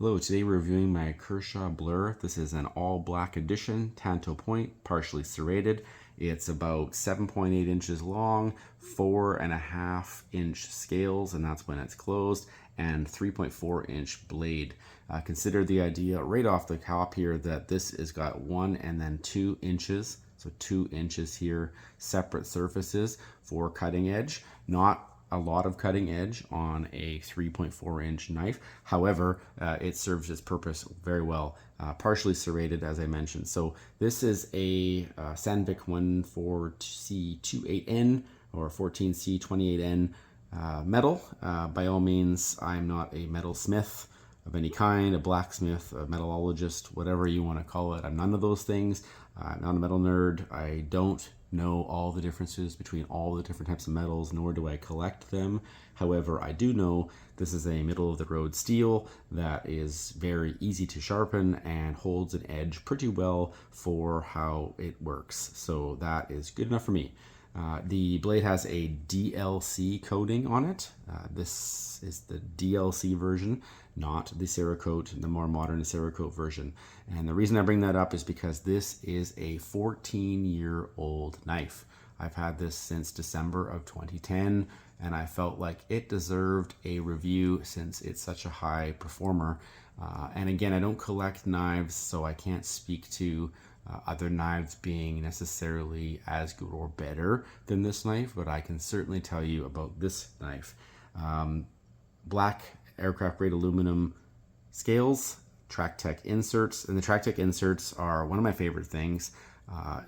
Hello, today we're reviewing my Kershaw Blur. This is an all black edition, tanto point, partially serrated. It's about 7.8 inches long, 4.5-inch scales, and that's when it's closed, and 3.4-inch blade. Consider the idea right off the top here that this has got 1 and then 2 inches, so 2 inches here, separate surfaces for cutting edge, not a lot of cutting edge on a 3.4-inch knife. However, it serves its purpose very well. Partially serrated, as I mentioned. So this is a Sandvik 14C28N or 14C28N metal. By all means, I'm not a metal smith of any kind, a blacksmith, a metallurgist, whatever you want to call it. I'm none of those things. I'm not a metal nerd. I don't know all the differences between all the different types of metals, nor do I collect them. However, I do know this is a middle of the road steel that is very easy to sharpen and holds an edge pretty well for how it works. So that is good enough for me. The blade has a DLC coating on it. This is the DLC version, not the Cerakote, the more modern Cerakote version. And the reason I bring that up is because this is a 14-year-old knife. I've had this since December of 2010, and I felt like it deserved a review since it's such a high performer. And again, I don't collect knives, so I can't speak to other knives being necessarily as good or better than this knife, but I can certainly tell you about this knife. Black aircraft grade aluminum scales, Teck inserts, and the Teck inserts are one of my favorite things.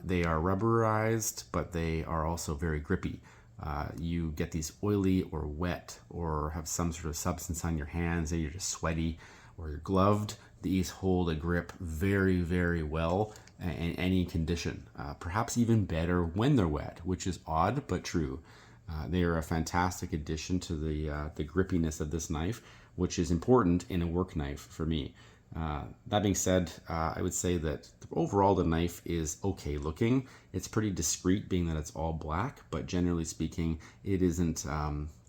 They are rubberized, but they are also very grippy. You get these oily or wet or have some sort of substance on your hands, and you're just sweaty or you're gloved. These hold a grip very, very well in any condition, perhaps even better when they're wet, which is odd but true. They are a fantastic addition to the grippiness of this knife, which is important in a work knife for me. That being said, I would say that overall the knife is okay looking. It's pretty discreet being that it's all black, but generally speaking, it isn't,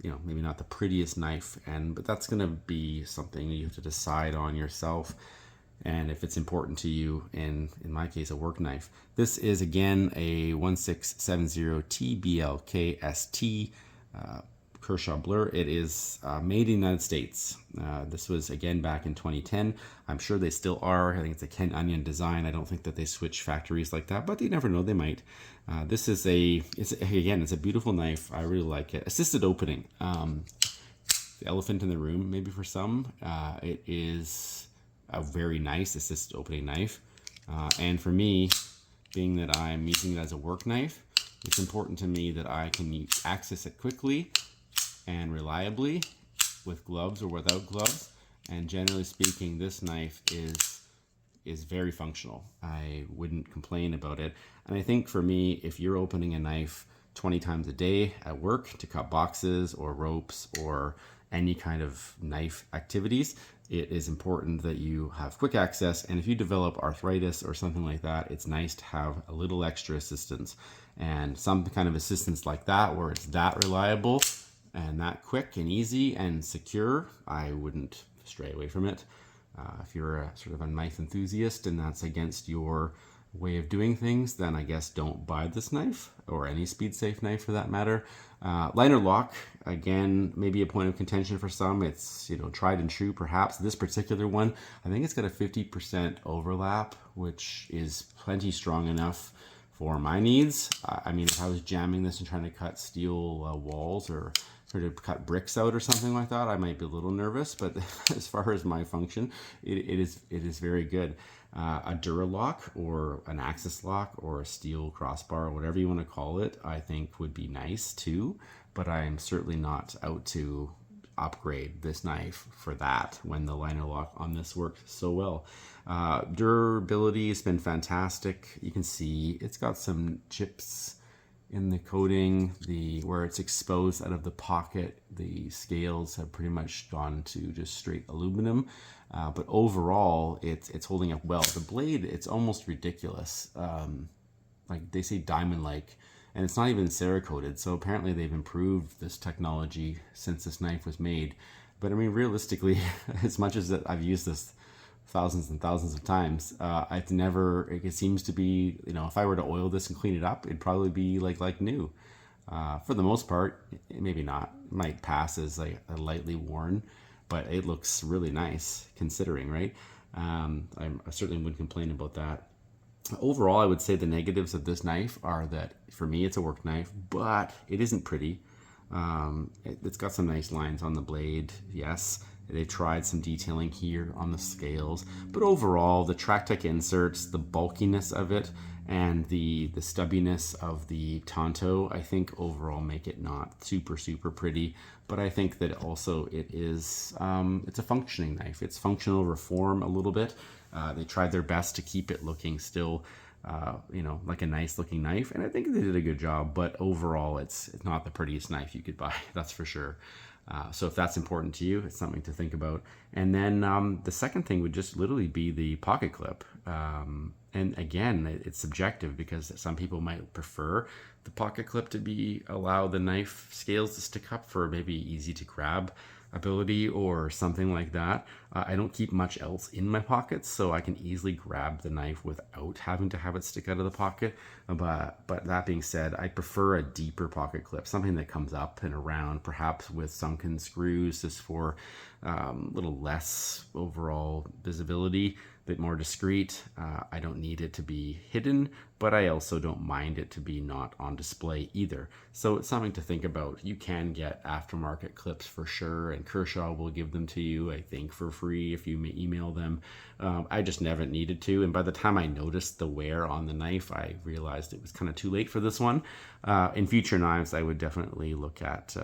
maybe not the prettiest knife, but that's going to be something you have to decide on yourself. And if it's important to you, in my case, a work knife. This is again a 1670 TBLK ST Kershaw Blur. It is made in the United States. This was again back in 2010. I'm sure they still are. I think it's a Ken Onion design. I don't think that they switch factories like that, but you never know, they might. This is it's a beautiful knife. I really like it. Assisted opening. The elephant in the room, maybe for some. It is a very nice assisted opening knife. And for me, being that I'm using it as a work knife, it's important to me that I can access it quickly and reliably with gloves or without gloves. And generally speaking, this knife is very functional. I wouldn't complain about it. And I think for me, if you're opening a knife 20 times a day at work to cut boxes or ropes or any kind of knife activities, it is important that you have quick access. And if you develop arthritis or something like that, it's nice to have a little extra assistance. And some kind of assistance like that, where it's that reliable and that quick and easy and secure, I wouldn't stray away from it. If you're a sort of a knife enthusiast and that's against your way of doing things, then I guess don't buy this knife, or any Speedsafe knife for that matter. Liner lock, again, maybe a point of contention for some. It's, tried and true perhaps. This particular one, I think it's got a 50% overlap, which is plenty strong enough for my needs. I mean, if I was jamming this and trying to cut steel walls or try to cut bricks out or something like that, I might be a little nervous, but as far as my function, it is very good. A Duralock or an Axis lock or a steel crossbar, whatever you want to call it, I think would be nice too, but I'm certainly not out to upgrade this knife for that when the liner lock on this works so well. Durability has been fantastic. You can see it's got some chips in the coating, where it's exposed out of the pocket. The scales have pretty much gone to just straight aluminum, but overall it's holding up well. The blade, it's almost ridiculous, like they say diamond like, and it's not even cerakoted. So apparently they've improved this technology since this knife was made. But I mean, realistically, as much as that I've used this thousands and thousands of times, I've never, it seems to be, you know, if I were to oil this and clean it up, it'd probably be like new. For the most part, maybe not. It might pass as like a lightly worn, but it looks really nice considering, right? I certainly wouldn't complain about that. Overall, I would say the negatives of this knife are that for me, it's a work knife, but it isn't pretty. It's got some nice lines on the blade, yes. They tried some detailing here on the scales, but overall, the Trac inserts, the bulkiness of it, and the stubbiness of the tanto, I think overall make it not super pretty. But I think that also it is it's a functioning knife. It's functional over form a little bit. They tried their best to keep it looking still you know, like a nice looking knife, and I think they did a good job. But overall, it's not the prettiest knife you could buy, that's for sure. So if that's important to you, it's something to think about. And then the second thing would just literally be the pocket clip. And again, it's subjective because some people might prefer the pocket clip to be allow the knife scales to stick up for maybe easy to grab ability or something like that. I don't keep much else in my pockets, so I can easily grab the knife without having to have it stick out of the pocket. But that being said, I prefer a deeper pocket clip, something that comes up and around, perhaps with sunken screws, just for a little less overall visibility, a bit more discreet. I don't need it to be hidden, but I also don't mind it to be not on display either. So it's something to think about. You can get aftermarket clips for sure, and Kershaw will give them to you, I think, for free if you email them. I just never needed to, and by the time I noticed the wear on the knife, I realized it was kind of too late for this one. In future knives, I would definitely look at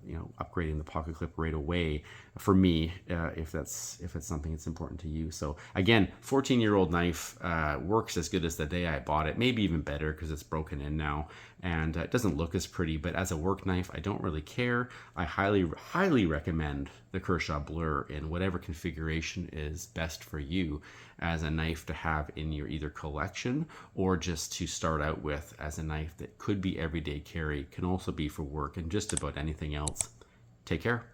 you know, upgrading the pocket clip right away for me, if it's something that's important to you. So again, 14-year-old knife, works as good as the day I bought it, maybe even better because it's broken in now, and it doesn't look as pretty. But as a work knife, I don't really care. I highly recommend the Kershaw Blur in whatever configuration is best for you as a knife to have in your either collection or just to start out with as a knife that could be everyday carry, can also be for work, and just about anything else. Take care.